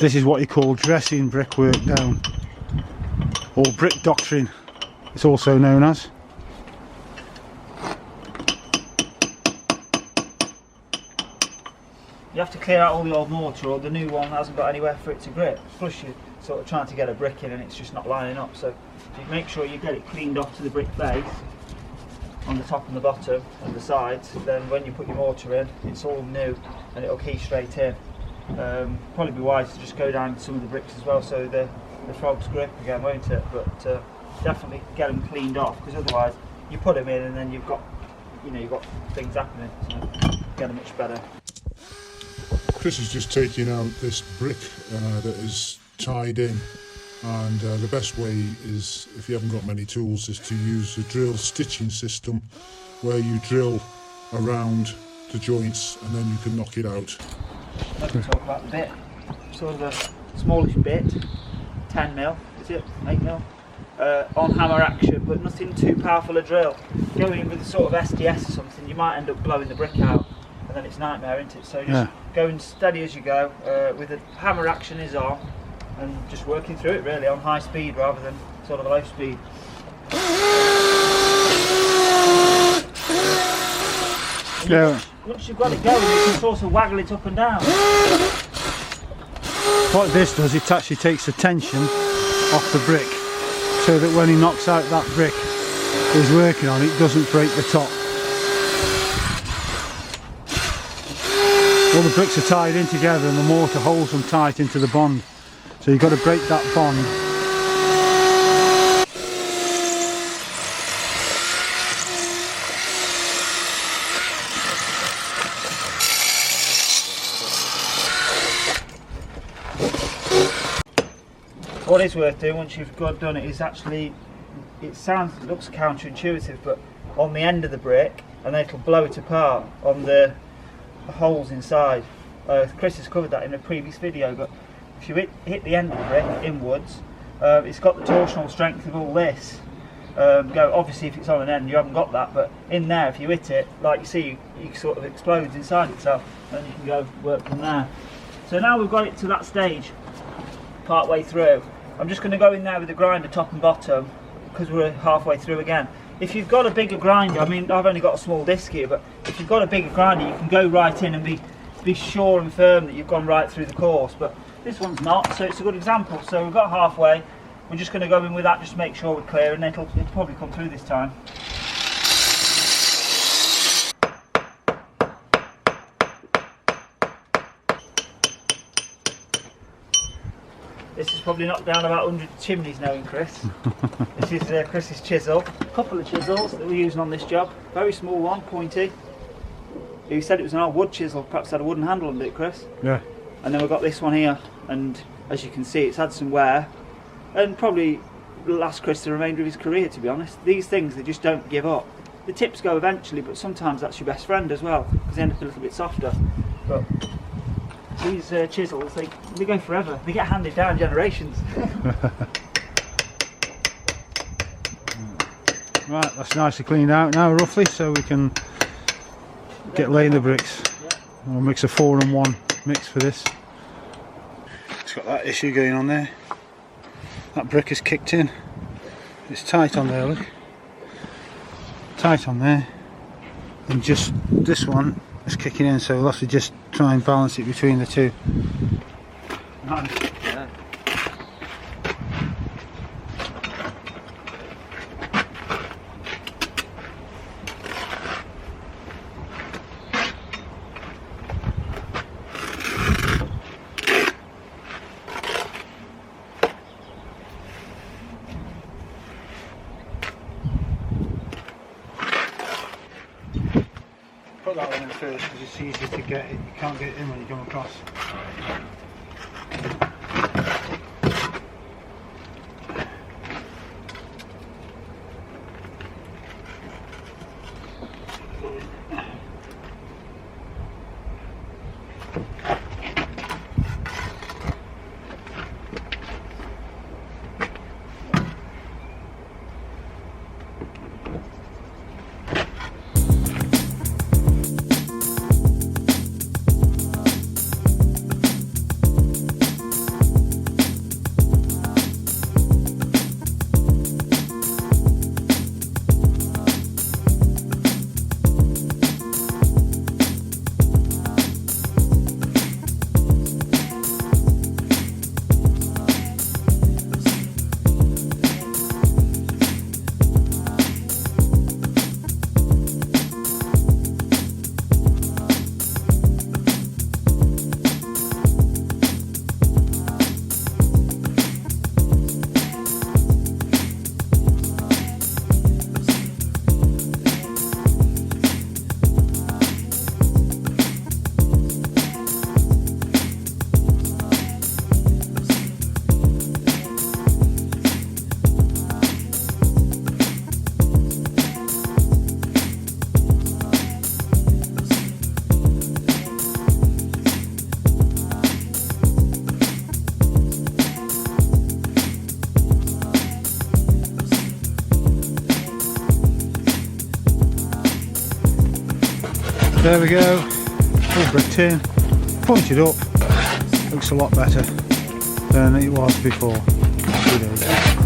this is what you call dressing brickwork down, or brick doctoring it's also known as. You have to clear out all the old mortar, or the new one hasn't got anywhere for it to grip. Plus you're sort of trying to get a brick in and it's just not lining up. So you make sure you get it cleaned off to the brick base on the top and the bottom and the sides. Then when you put your mortar in, it's all new and it'll key straight in. Probably be wise to just go down some of the bricks as well, so the frogs grip again, won't it? But definitely get them cleaned off, because otherwise you put them in and then you've got things happening. So get them much better. Chris is just taking out this brick that is tied in, and the best way is, if you haven't got many tools, is to use a drill stitching system where you drill around the joints and then you can knock it out. Let me talk about the bit. Sort of a smallish bit, 10mm, is it? 8mm? On hammer action, but nothing too powerful a drill. Going in with a sort of SDS or something, you might end up blowing the brick out, and then it's a nightmare, isn't it? So just going steady as you go, with the hammer action is on, and just working through it really on high speed rather than sort of low speed. Yeah. Once you've got it going, you can sort of waggle it up and down. What this does, it actually takes the tension off the brick, so that when he knocks out that brick he's working on, it doesn't break the top. All the bricks are tied in together and the mortar holds them tight into the bond. So you've got to break that bond. What is worth doing once you've done it is actually, it looks counterintuitive, but on the end of the brick, and then it'll blow it apart on the holes inside. Chris has covered that in a previous video, but if you hit the end of the brick inwards, it's got the torsional strength of all this. Obviously if it's on an end you haven't got that, but in there if you hit it, like you see, it sort of explodes inside itself, and you can go work from there. So now we've got it to that stage, part way through. I'm just going to go in there with the grinder top and bottom, because we're halfway through again. If you've got a bigger grinder, I mean I've only got a small disc here, but if you've got a bigger grinder you can go right in and be sure and firm that you've gone right through the course, but this one's not, so it's a good example. So we've got halfway, we're just going to go in with that, just make sure we're clear, and then it'll probably come through this time. This is probably knocked down about 100 chimneys knowing Chris. This is Chris's chisel. A couple of chisels that we're using on this job. Very small one, pointy. He said it was an old wood chisel, perhaps had a wooden handle on it, Chris. Yeah. And then we've got this one here, and as you can see it's had some wear, and probably last Chris the remainder of his career, to be honest. These things, they just don't give up. The tips go eventually, but sometimes that's your best friend as well, because they end up a little bit softer. But these chisels, they go forever. They get handed down generations. Right, that's nicely cleaned out now roughly, so we can get laying the bricks. We'll mix a 4-and-1 mix for this. It's got that issue going on there. That brick is kicked in. It's tight on there, look. Tight on there. And just this one is kicking in, so we'll have to just try and balance it between the two. Nice. Yeah. Put that one in first because it's easier to get it. You can't get it in when you come across. There we go, all bricked in, pointed up, looks a lot better than it was before. Happy days.